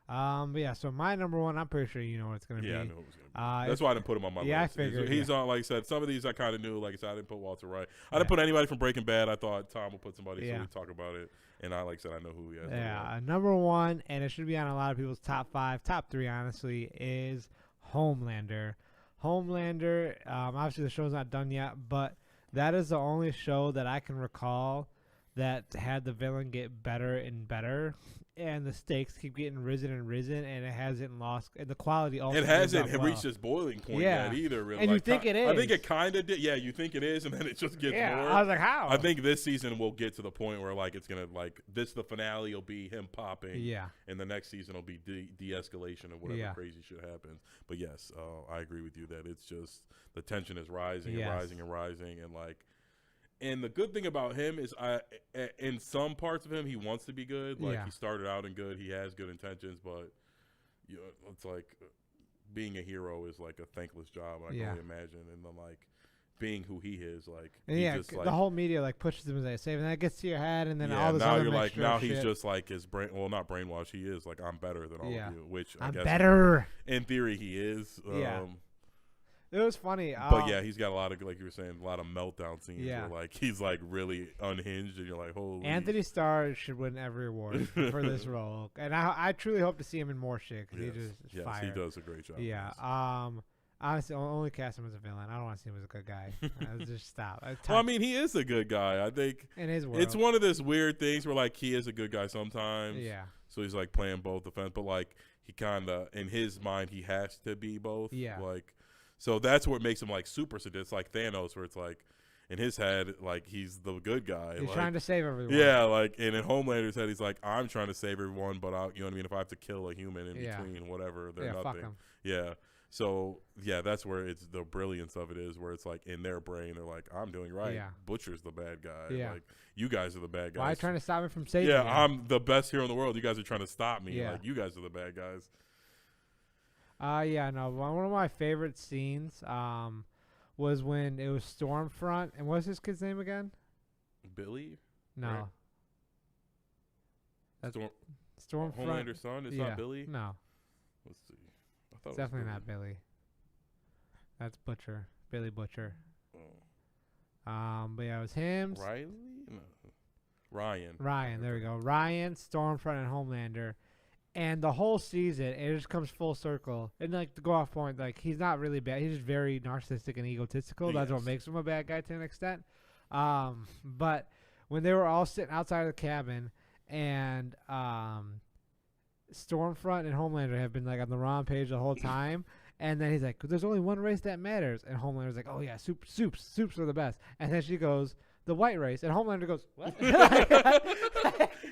But yeah, so my number one, I'm pretty sure you know what it's gonna Yeah, I be. knew it was gonna be. That's why I didn't put him on my Yeah, I list. figured. He's on, like I said, some of these I kind of knew. Like I said, I didn't put Walter White. I didn't Yeah. put anybody from Breaking Bad. I thought Tom would put somebody, so Yeah. we talk about it. And like I said, I know who he has. Yeah, number one, and it should be on a lot of people's top 5, top 3, honestly, is Homelander. Homelander, obviously the show's not done yet, but that is the only show that I can recall that had the villain get better and better, and the stakes keep getting risen and risen, and it hasn't lost, and the quality also It hasn't well. reached its boiling point Yeah. yet either. Really. And you Like, think it I think is. it kind of did. Yeah, you think it is, and then it just gets Yeah, more. I was like, how? I think this season will get to the point where like it's gonna like the finale will be him popping. Yeah. And the next season will be de-escalation of whatever Yeah. crazy shit happens. But yes, I agree with you that it's just the tension is rising Yes. and rising and rising, and like. And the good thing about him is, in some parts of him, he wants to be good. Like Yeah. he started out in good, he has good intentions, but you know, it's like being a hero is like a thankless job. I can Yeah. only imagine, and then like being who he is, like And he yeah, just, the like, whole media like pushes him as a safe, and that gets to your head, and then yeah. all this Now other you're like, mixture now of he's shit. just like his brain. Well, not brainwashed. He is like, I'm better than all Yeah. of you, which I I'm guess better. in theory he is. Yeah. It was funny. But yeah, he's got a lot of, like you were saying, a lot of meltdown scenes. Yeah. Where like he's like really unhinged, and you're like, holy. Anthony Starr should win every award for this role, and I truly hope to see him in more shit because he just is Yes, fire. he does a great job. Yeah. Honestly, only cast him as a villain. I don't want to see him as a good guy. Just stop. Well, I mean, he is a good guy. I think in his world, it's one of those weird things where like he is a good guy sometimes. Yeah. So he's like playing both defense, but like he kind of in his mind he has to be both. Yeah. Like, so that's what makes him like super sadist, like Thanos, where it's like in his head like he's the good guy. He's like, trying to save everyone. Yeah, like and in Homelander's head he's like, I'm trying to save everyone, but you know what I mean. If I have to kill a human in Yeah. between, whatever, they're Yeah, nothing. fuck him. Yeah. So yeah, that's where it's the brilliance of it is, where it's like in their brain they're like, I'm doing right. Yeah. Butcher's the bad guy. Yeah. Like you guys are the bad guys. Why are you trying to stop me from saving? Yeah, me? I'm the best hero in the world. You guys are trying to stop me. Yeah. Like you guys are the bad guys. Yeah, no. One of my favorite scenes was when it was Stormfront, and what's his kid's name again? Billy? No. Right. That's Stormfront. Stormfront. Homelander's son? It's yeah. not Billy? No, Let's see. I thought it's it was definitely Billy. not Billy. That's Butcher. Billy Butcher. Oh. But yeah, it was him. Riley? No. Ryan. Ryan, there we go. Ryan, Stormfront, and Homelander. And the whole season, it just comes full circle. And like to go off point, like he's not really bad. He's just very narcissistic and egotistical. That's what Yes. makes him a bad guy to an extent. But when they were all sitting outside of the cabin, and Stormfront and Homelander have been like on the wrong page the whole time. And then he's like, "There's only one race that matters." And Homelander's like, "Oh yeah, soups are the best." And then she goes, "The white race." And Homelander goes, "What?"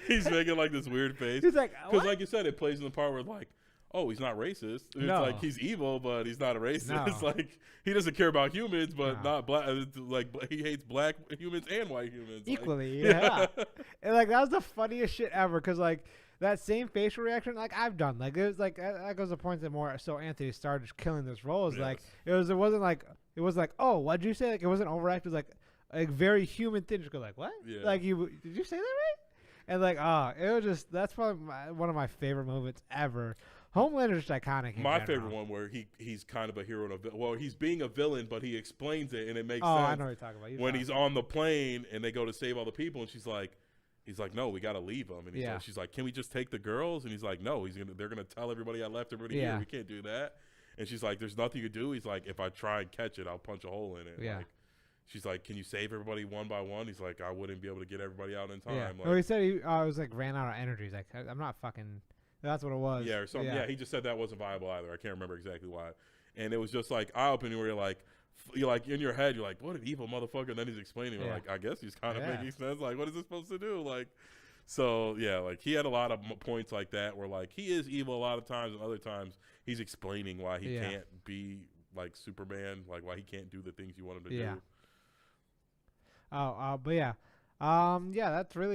He's making like this weird face. He's like, Because "What?" like you said, it plays in the part where like, oh, he's not racist. It's No. like he's evil, but he's not a racist. No. It's like he doesn't care about humans, but No. not black. Like he hates black humans and white humans. Like, Equally, yeah. And like that was the funniest shit ever, because like that same facial reaction, like I've done, like it was like that goes to point that more. So Anthony started just killing this role. Is like Yes. it wasn't like, oh, what'd you say? Like it wasn't overacted. It was like a very human thing. Just go like, what? Yeah. Like did you say that right? And like it was just that's probably one of my favorite moments ever. Homelander's just iconic. in My general. favorite one where he's kind of a hero and a villain. Well, he's being a villain, but he explains it and it makes Oh, sense. I know what you're talking about. When he's on the plane and they go to save all the people, and he's like, no, we got to leave them. And Yeah. she's like, can we just take the girls? And he's like, no, they're gonna tell everybody I left everybody Yeah. here. We can't do that. And she's like, there's nothing you can do. He's like, if I try and catch it, I'll punch a hole in it. Yeah. Like, she's like, can you save everybody one by one? He's like, I wouldn't be able to get everybody out in time. Yeah. Like, Well, he said he was like ran out of energy. He's like, I'm not fucking. That's what it was. yeah, or something. Yeah. He just said that wasn't viable either. I can't remember exactly why. And it was just like eye-opening where you're like in your head, you're like, what an evil motherfucker. And then he's explaining, Yeah. like, I guess he's kind of Yeah. making sense. Like, what is this supposed to do? Like, so yeah, like he had a lot of points like that where like he is evil a lot of times, and other times he's explaining why he Yeah. can't be like Superman, like why he can't do the things you want him to Yeah. do. But yeah. Yeah, that's really